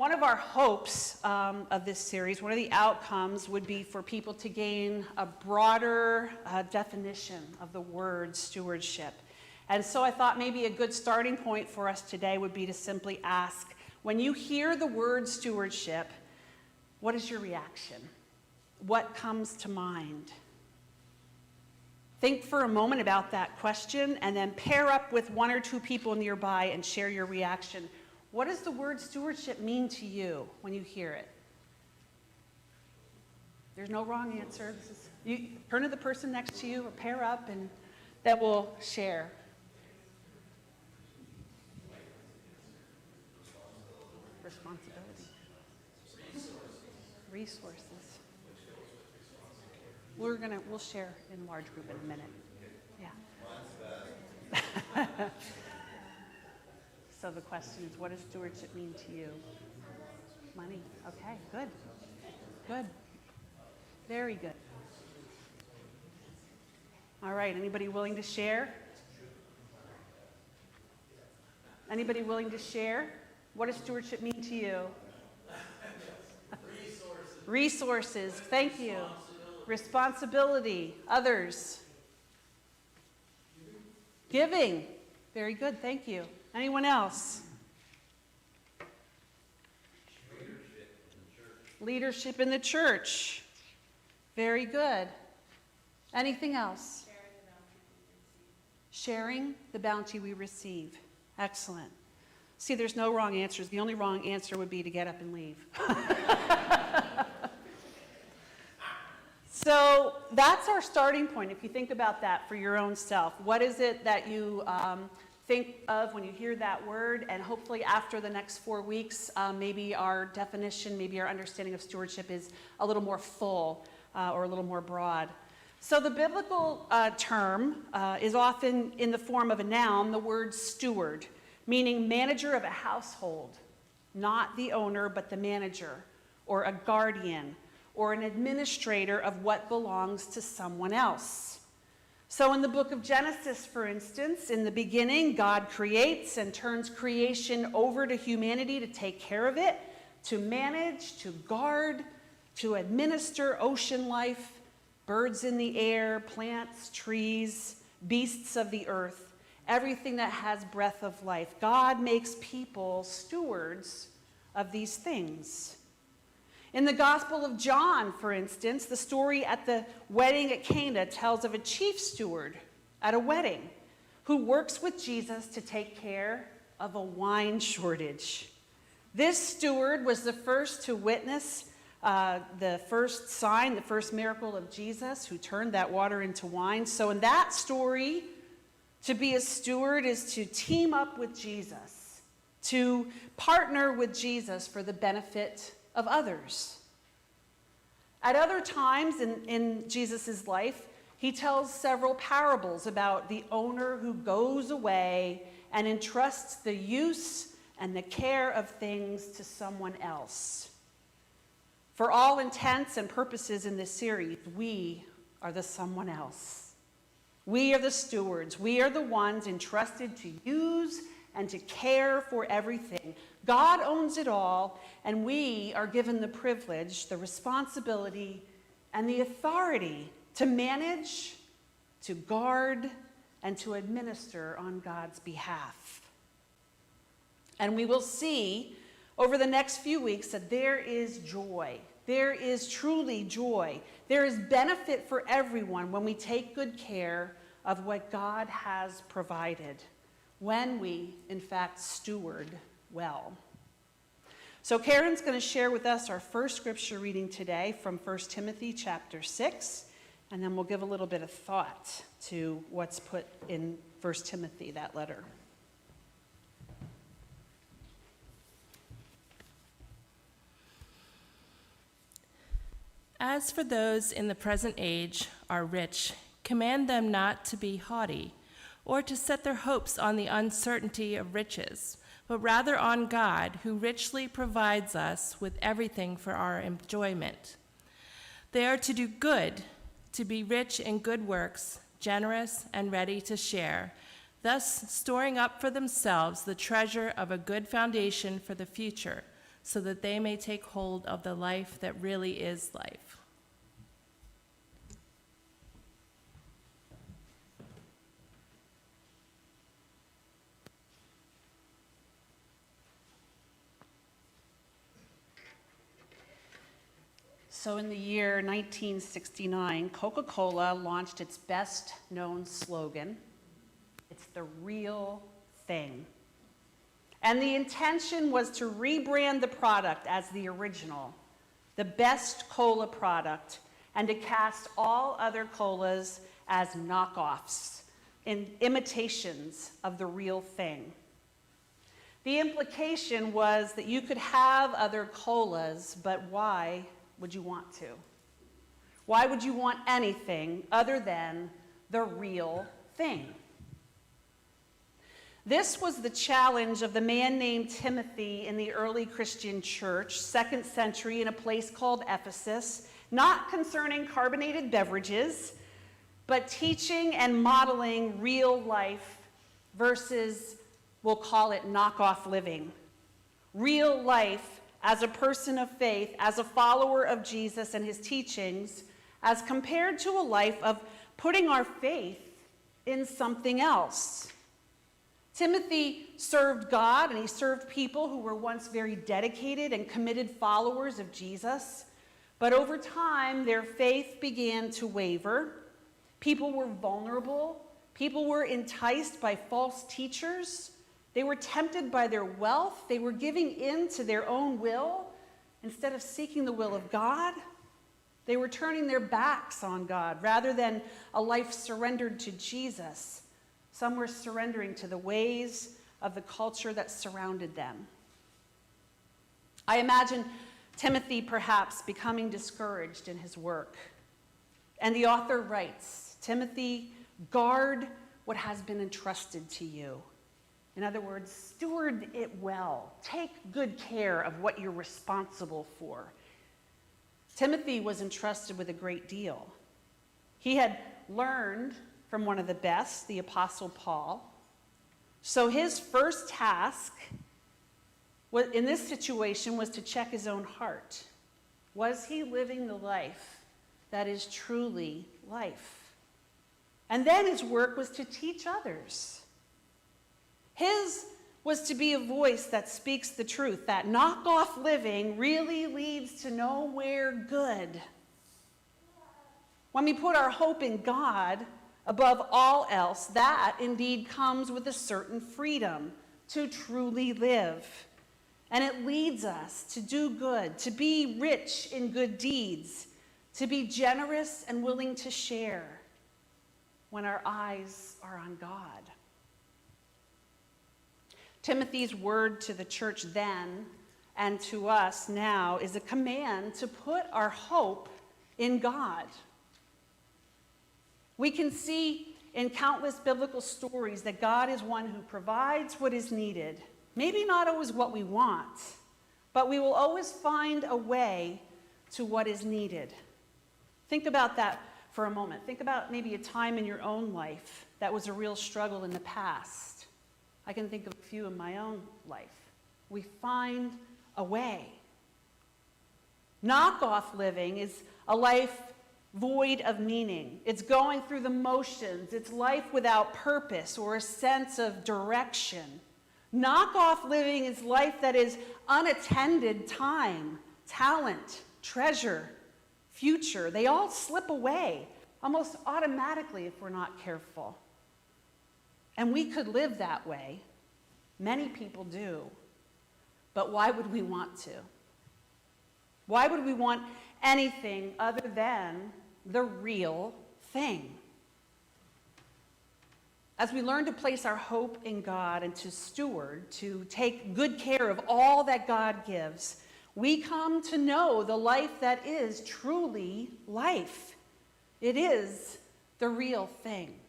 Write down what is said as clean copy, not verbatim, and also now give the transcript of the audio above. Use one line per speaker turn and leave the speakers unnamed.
One of our hopes of this series, one of the outcomes would be for people to gain a broader definition of the word stewardship. And so I thought maybe a good starting point for us today would be to simply ask, when you hear the word stewardship, what is your reaction? What comes to mind? Think for a moment about that question and then pair up with one or two people nearby and share your reaction. What does the word stewardship mean to you when you hear it? There's no wrong answer. You turn to the person next to you or pair up and then we'll share. Responsibility. Resources. We'll share in large group in a minute. Yeah. So the question is, what does stewardship mean to you? Money. Okay, good. Good. Very good. All right, anybody willing to share? Anybody willing to share? What does stewardship mean to you? Resources. Thank you. Responsibility. Others. Giving. Very good. Thank you. Anyone else? Leadership in the church. Very good. Anything else? Sharing the bounty we receive. Excellent. See, there's no wrong answers. The only wrong answer would be to get up and leave. So that's our starting point. If you think about that for your own self, what is it that you think of when you hear that word? And hopefully after the next 4 weeks, maybe our definition, maybe our understanding of stewardship is a little more full or a little more broad. So the biblical term is often in the form of a noun, the word steward, meaning manager of a household, not the owner, but the manager, or a guardian, or an administrator of what belongs to someone else. So in the book of Genesis, for instance, in the beginning, God creates and turns creation over to humanity to take care of it, to manage, to guard, to administer ocean life, birds in the air, plants, trees, beasts of the earth, everything that has breath of life. God makes people stewards of these things. In the Gospel of John, for instance, the story at the wedding at Cana tells of a chief steward at a wedding who works with Jesus to take care of a wine shortage. This steward was the first to witness the first sign, the first miracle of Jesus, who turned that water into wine. So in that story, to be a steward is to team up with Jesus, to partner with Jesus for the benefit of others. At other times in Jesus' life, he tells several parables about the owner who goes away and entrusts the use and the care of things to someone else. For all intents and purposes in this series, we are the someone else. We are the stewards. We are the ones entrusted to use and to care for everything. God owns it all, and we are given the privilege, the responsibility, and the authority to manage, to guard, and to administer on God's behalf. And we will see over the next few weeks that there is joy. There is truly joy. There is benefit for everyone when we take good care of what God has provided, when we, in fact, steward well. So Karen's going to share with us our first scripture reading today from 1 Timothy chapter 6, and then we'll give a little bit of thought to what's put in 1 Timothy, that letter.
As for those in the present age are rich, command them not to be haughty, or to set their hopes on the uncertainty of riches, but rather on God, who richly provides us with everything for our enjoyment. They are to do good, to be rich in good works, generous and ready to share, thus storing up for themselves the treasure of a good foundation for the future, so that they may take hold of the life that really is life.
So in the year 1969, Coca-Cola launched its best-known slogan, "It's the real thing." And the intention was to rebrand the product as the original, the best cola product, and to cast all other colas as knockoffs and imitations of the real thing. The implication was that you could have other colas, but why would you want to? Why would you want anything other than the real thing? This was the challenge of the man named Timothy in the early Christian church, 2nd century, in a place called Ephesus, not concerning carbonated beverages, but teaching and modeling real life versus, we'll call it, knockoff living. Real life as a person of faith, as a follower of Jesus and his teachings, as compared to a life of putting our faith in something else. Timothy served God and he served people who were once very dedicated and committed followers of Jesus, but over time their faith began to waver. People were vulnerable. People were enticed by false teachers. They were tempted by their wealth. They were giving in to their own will instead of seeking the will of God. They were turning their backs on God rather than a life surrendered to Jesus. Some were surrendering to the ways of the culture that surrounded them. I imagine Timothy perhaps becoming discouraged in his work. And the author writes, "Timothy, guard what has been entrusted to you." In other words, steward it well. Take good care of what you're responsible for. Timothy was entrusted with a great deal. He had learned from one of the best, the Apostle Paul. So his first task in this situation was to check his own heart. Was he living the life that is truly life? And then his work was to teach others. His was to be a voice that speaks the truth, that knockoff living really leads to nowhere good. When we put our hope in God above all else, that indeed comes with a certain freedom to truly live. And it leads us to do good, to be rich in good deeds, to be generous and willing to share when our eyes are on God. Timothy's word to the church then and to us now is a command to put our hope in God. We can see in countless biblical stories that God is one who provides what is needed. Maybe not always what we want, but we will always find a way to what is needed. Think about that for a moment. Think about maybe a time in your own life that was a real struggle in the past. I can think of a few in my own life. We find a way. Knockoff living is a life void of meaning. It's going through the motions. It's life without purpose or a sense of direction. Knockoff living is life that is unattended time, talent, treasure, future. They all slip away almost automatically if we're not careful. And we could live that way. Many people do. But why would we want to? Why would we want anything other than the real thing? As we learn to place our hope in God and to steward, to take good care of all that God gives, we come to know the life that is truly life. It is the real thing.